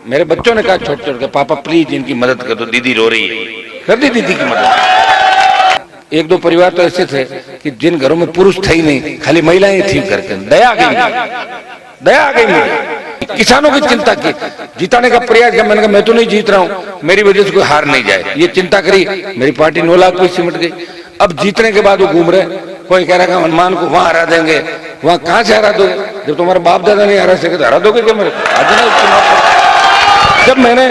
मेरे बच्चों ने कहा छोटे छोटे पापा प्लीज इनकी मदद कर दो, दीदी रो रही है, कर दी दीदी की मदद। एक दो परिवार तो ऐसे थे कि जिन घरों में पुरुष थे ही नहीं, खाली महिलाएं थी करके, दया आ गई, दया आ गई मुझे। किसानों की चिंता की, जिताने का प्रयास किया, मैंने कहा मैं तो नहीं जीत रहा हूं, मेरी वजह से कोई हार नहीं जाए, ये चिंता करी, मेरी पार्टी 9 लाख पे सिमट गई। अब जीतने के बाद वो घूम रहे, कोई कह रहा है हनुमान को वहां हरा देंगे, वहां कहां से हरा दोगे, जब तुम्हारे बाप दादा नहीं हरा सके तो हरा दोगे क्या मेरे? जब मैंने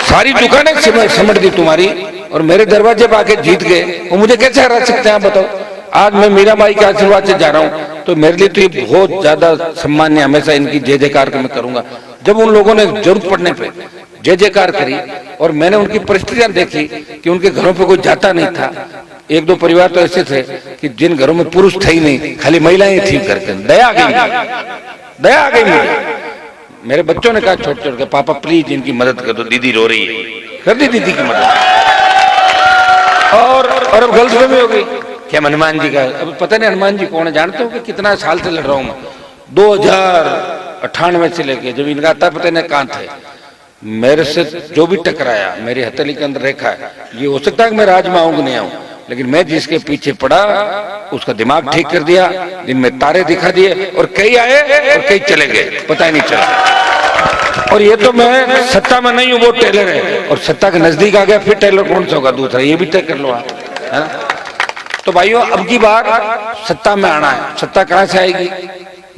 सारी दुकानें समझ दी तुम्हारी और मेरे दरवाजे पर आके जीत गए, वो मुझे कैसे हरा सकते हैं आप बताओ? आज मैं मीरा बाई के आशीर्वाद से जा रहा हूं, तो मेरे लिए तो ये बहुत ज्यादा सम्मान है, हमेशा इनकी जय जयकार मैं करूंगा। जब उन लोगों ने जरूरत पड़ने पे जय जयकार करी और मैंने उनकी परिस्थितियां देखी कि उनके घरों पे कोई जाता नहीं था, एक दो परिवार तो ऐसे थे कि जिन घरों में पुरुष थे ही नहीं, खाली महिलाएं थी करके, दया आ गई, दया आ गई मुझे। मेरे बच्चों ने कहा छोटे छोटे पापा प्लीज इनकी मदद कर दो, दीदी रो रही है, कर दी दीदी की मदद। और अब गलतफहमी हो गई क्या हनुमान जी का, अब पता नहीं हनुमान जी कौन है, जानते हो कि कितना साल से लड़ रहा हूं मैं, 2098 से लेके जब इनका आता पता नहीं कहां थे, मेरे से जो भी टकराया मेरी हथेली के अंदर रेखा है। ये हो सकता है कि मैं राज में आऊंगा नहीं आऊं, लेकिन मैं जिसके पीछे पड़ा उसका दिमाग ठीक कर दिया, दिन में तारे दिखा दिए, और कई आए और कई चले गए, पता ही नहीं चला। और ये तो मैं सत्ता में नहीं हूं, वो टेलर है, और सत्ता के नजदीक आ गया फिर टेलर कौन सा होगा दूसरा, ये भी तय कर लो आप, है ना? तो भाइयों अब की बार सत्ता में आना है। सत्ता कहां से आएगी?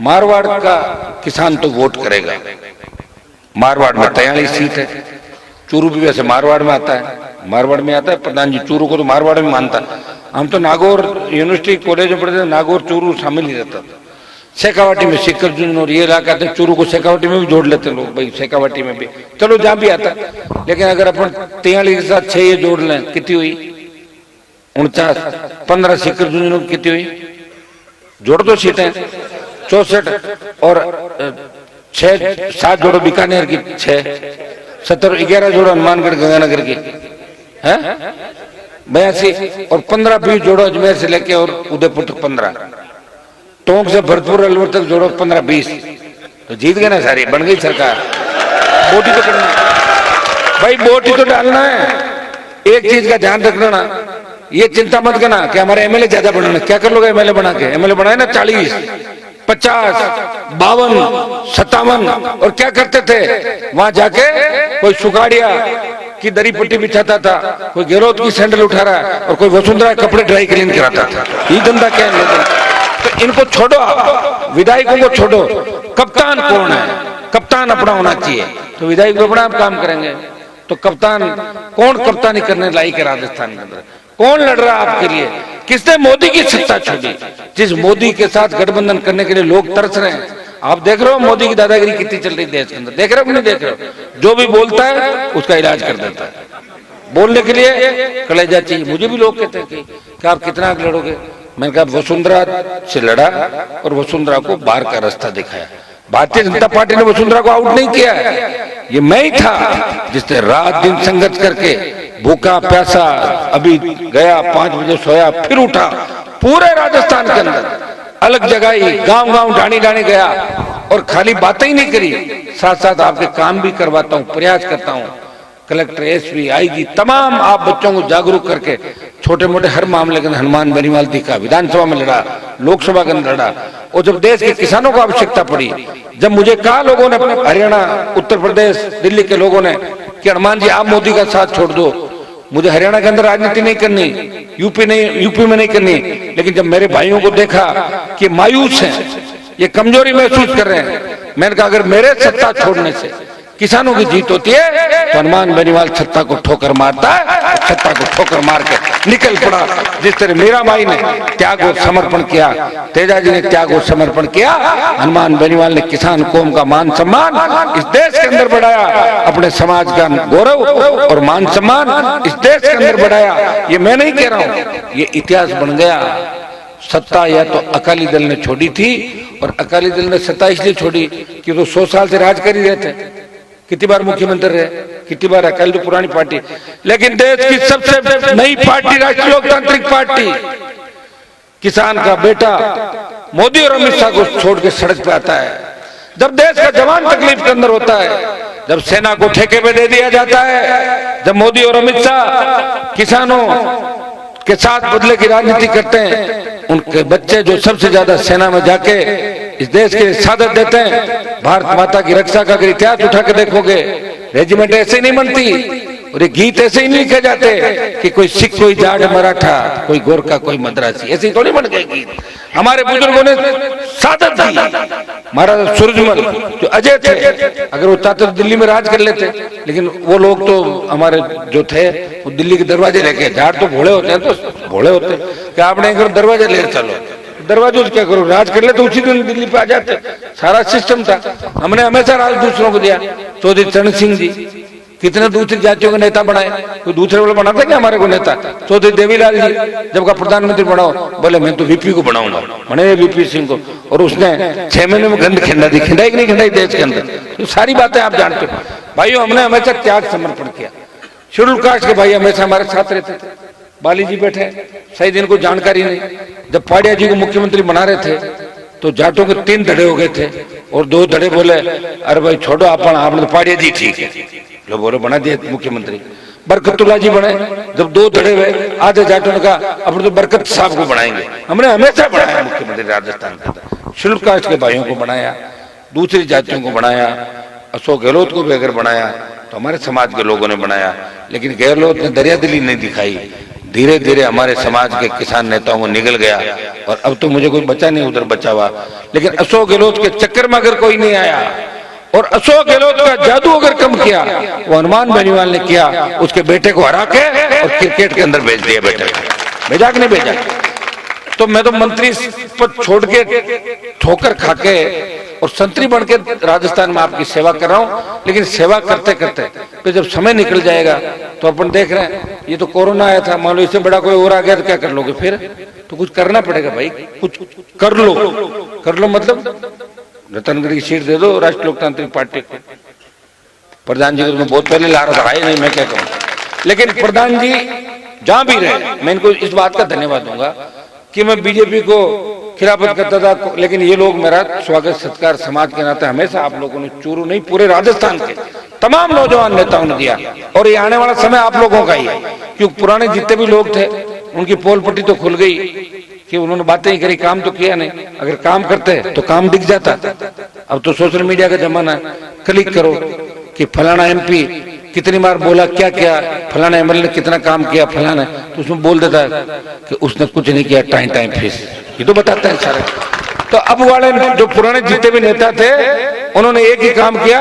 मारवाड़ का किसान तो वोट करेगा, मारवाड़ में 43 सीट है, चूरू भी वैसे मारवाड़ में आता है, मारवाड़ में आता है प्रधान जी, चूरू को तो मारवाड़ में मानता है। हम तो नागौर यूनिवर्सिटी कॉलेज में पढ़ते थे, नागौर चूरू शामिल ही रहता था। शेखावाटी में सिक्कर और ये इलाका थे, चूरू को शेखावाटी में भी जोड़ लेते लोग, भाई शेखावाटी में भी चलो जहां भी आता। लेकिन अगर अपन 43 के साथ 6 ये जोड़ लें, कितनी हुई? 49, 15 सिक्कर कितनी हुई? जोड़ दो सीटें 64, और 6-7 जोड़ो बीकानेर की, 6, 17, 11 जोड़ो हनुमानगढ़ गंगानगर की है 82, और 15-20 जोड़ो अजमेर से लेके और उदयपुर तक 15, टोंक से भरतपुर अलवर तक जोड़ो 15-20, तो जीत गए ना सारी, बन गई सरकार। वोट ही तो करना भाई, वोट ही तो डालना है। एक चीज का ध्यान रखना ना, ये चिंता मत करना कि हमारे एमएलए ज्यादा बढ़ना, क्या कर लोगे एमएलए बना के? एमएलए बनाए ना 40, 50, 52, 57, और क्या करते थे वहां जाके? कोई सुगाड़िया की दरी पट्टी बिछाता था, कोई गहलोत की सैंडल उठा रहा है, और कोई वसुंधरा कपड़े ड्राई क्लीन कराता था। ये धंधा क्या है लोगों? तो इनको छोड़ो, विधायकों को छोड़ो, कप्तान कौन है? कप्तान अपना होना चाहिए, तो विधायक अपना काम करेंगे। तो कप्तान कौन कप्तानी करने लायक है राजस्थान के अंदर? कौन लड़ रहा है आपके लिए? किसने मोदी की सत्ता छोड़ी? जिस मोदी के साथ गठबंधन करने के लिए लोग तरस रहे हैं। आप देख रहे हो मोदी की दादागिरी कितनी चल रही देश के अंदर, देख रहे हो नहीं देख रहे हो? जो भी बोलता है उसका इलाज कर देता है, बोलने के लिए कलेजा चाहिए। मुझे भी लोग कहते हैं कि आप कितना लड़ोगे? मैंने कहा वसुंधरा से लड़ा और वसुंधरा को बाहर का रास्ता दिखाया। भारतीय जनता पार्टी ने वसुंधरा को आउट नहीं किया है, ये मैं ही था जिसने रात दिन संघर्ष करके, भूखा प्यासा, अभी गया 5 बजे सोया फिर उठा, पूरे राजस्थान के अंदर अलग जगह ही गांव गांव ढाणी ढाणी गया, और खाली बातें ही नहीं करी, साथ साथ आपके काम भी करवाता हूं, प्रयास करता हूं। कलेक्टर, एसपी, आईजी, तमाम आप बच्चों को जागरूक करके छोटे मोटे हर मामले के अंदर हनुमान बेनीवाल दिखा, विधानसभा में लड़ा, लोकसभा के अंदर लड़ा। और जब देश के किसानों को आवश्यकता पड़ी, जब मुझे कहा लोगों ने, हरियाणा, उत्तर प्रदेश, दिल्ली के लोगों ने कि हनुमान जी आप मोदी का साथ छोड़ दो, मुझे हरियाणा के अंदर राजनीति नहीं करनी, यूपी में नहीं करनी, लेकिन जब मेरे भाइयों को देखा कि मायूस हैं, ये कमजोरी महसूस कर रहे हैं, मैंने कहा अगर मेरे सत्ता छोड़ने से किसानों की जीत होती है तो हनुमान बेनीवाल सत्ता को ठोकर मारता है, सत्ता को ठोकर मार के निकल पड़ा। जिस तरह मीरा बाई ने त्याग और समर्पण किया, तेजाजी ने त्याग और समर्पण किया, हनुमान बेनीवाल ने किसान कौम का मान सम्मान इस देश के अंदर बढ़ाया, अपने समाज का गौरव और मान सम्मान इस देश के अंदर बढ़ाया। ये मैं नहीं कह रहा हूं, ये इतिहास बन गया। सत्ता या तो अकाली दल ने छोड़ी थी, और अकाली दल ने सत्ता इसलिए छोड़ी कि वो 100 साल से राज कर ही रहे थे, कितनी बार मुख्यमंत्री रहे, कितनी बार अकाली, तो पुरानी पार्टी। लेकिन देश की सबसे नई पार्टी राष्ट्रीय लोकतांत्रिक पार्टी, किसान का बेटा मोदी और अमित शाह को छोड़ के सड़क पे आता है। जब देश का जवान तकलीफ के अंदर होता है, जब सेना को ठेके पे दे दिया जाता है, जब मोदी और अमित शाह किसानों के साथ बदले की राजनीति करते हैं, उनके बच्चे जो सबसे ज्यादा सेना में जाके इस देश के शहादत देते हैं, भारत माता की रक्षा का अगर इतिहास उठा के देखोगे, रेजिमेंट ऐसे ही नहीं बनती और ये गीत ऐसे ही नहीं लिखे जाते कि कोई सिख, कोई जाट, मराठा, कोई गोरखा, कोई मद्रासी, ऐसे ही थोड़ी बन गए गीत। हमारे बुजुर्गों ने शहादत दी। महाराज सूरजमल जो अजय थे, अगर वो चाहते तो दिल्ली में राज कर लेते, लेकिन वो लोग तो हमारे जो थे वो दिल्ली के दरवाजे लेके, जाट तो भोले होते हैं, तो भोले होते कि आपने एक दरवाजे ले चलो, दरवाजे क्या करो, राज कर ले तो उसी दिन दिल्ली पे आ जाते। सारा सिस्टम था। हमने हमेशा राज दूसरों को दिया। चौधरी चरण सिंह जी कितने दूसरी जातियों के नेता बनाए, कोई दूसरे वाले बनाता क्या हमारे को नेता? चौधरी देवीलाल जी जब का प्रधानमंत्री बनाओ, बोले मैं तो वीपी को बनाऊंगा, बने वीपी सिंह को, और उसने 6 महीने में गंद खिंडा दी, खिंडाई कि नहीं खिंडाई देश के अंदर। तो सारी बातें आप जानते हो भाइयों। हमने हमेशा त्याग समर्पण किया। शेड्यूल कास्ट के भाई हमेशा हमारे साथ रहते थे। बाली जी बैठे, सही दिन को जानकारी नहीं। जब पाड़िया जी को मुख्यमंत्री बना रहे थे तो जाटों के 3 धड़े हो गए थे और 2 धड़े बोले अरे भाई छोड़ो, आपने तो पाड़िया जी ठीक है, लो बोलो बना दिए मुख्यमंत्री। बरकतुल्ला जी बने। जब 2 धड़े हुए, आधे जाटों ने कहा अपने तो बरकत साहब को बनाएंगे। हमने हमेशा बनाया मुख्यमंत्री राजस्थान का। शेड्यूल कास्ट के भाइयों को बनाया, दूसरी जातियों को बनाया, अशोक गहलोत को भी अगर बनाया तो हमारे समाज के लोगों ने बनाया। लेकिन गहलोत ने दरियादिली नहीं दिखाई। धीरे धीरे हमारे समाज के किसान नेताओं को निगल गया और अब तो मुझे कोई बचा नहीं उधर बचा हुआ। लेकिन अशोक गहलोत के चक्कर में अगर कोई नहीं आया और अशोक गहलोत का जादू अगर कम किया, वो हनुमान बेनीवाल ने किया, उसके बेटे को हरा के और क्रिकेट के अंदर भेज दिया। बेटे को भेजा कि नहीं भेजा? तो मैं तो मंत्री पद छोड़ के ठोकर खा के और संतरी बन के राजस्थान में आपकी सेवा कर रहा हूं। लेकिन सेवा करते करते तो जब समय निकल जाएगा तो अपन देख रहे हैं, ये तो कोरोना आया था, मान लो इससे बड़ा कोई और आ गया तो क्या कर लोगे? फिर तो कुछ करना पड़ेगा भाई, कुछ कर लो। कर लो मतलब रतनगढ़ की सीट दे दो राष्ट्रीय लोकतांत्रिक पार्टी को। प्रधान जी को मैं बहुत पहले ला रहा था, नहीं मैं क्या कहूँ। लेकिन प्रधान जी जहां भी रहे, मैं इनको इस बात का धन्यवाद दूंगा कि मैं बीजेपी को खिलाफत करता था, लेकिन ये लोग मेरा स्वागत सत्कार समाज के नाते हमेशा आप लोगों ने, चूरू नहीं पूरे राजस्थान के तमाम नौजवान नेताओं ने दिया। और ये आने वाला समय आप लोगों का ही है, क्योंकि पुराने जितने भी लोग थे उनकी पोल पट्टी तो खुल गई कि उन्होंने बातें ही करी, काम तो किया नहीं। अगर काम करते तो काम दिख जाता। अब तो सोशल मीडिया का जमाना है, क्लिक करो कि फलाना एमपी कितनी बार बोला, क्या किया, फलाना एमएलए ने कितना काम किया, फलाना, तो उसमें बोल देता है कि उसने कुछ नहीं किया, टाइम फीस, ये तो बताता है सारे। तो अब वाले जो पुराने जितने भी नेता थे उन्होंने एक ही काम किया,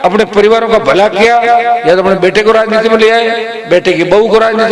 अपने परिवारों का भला किया, या तो अपने बेटे को राजनीति में ले आए, बेटे की बहू को राजनीति में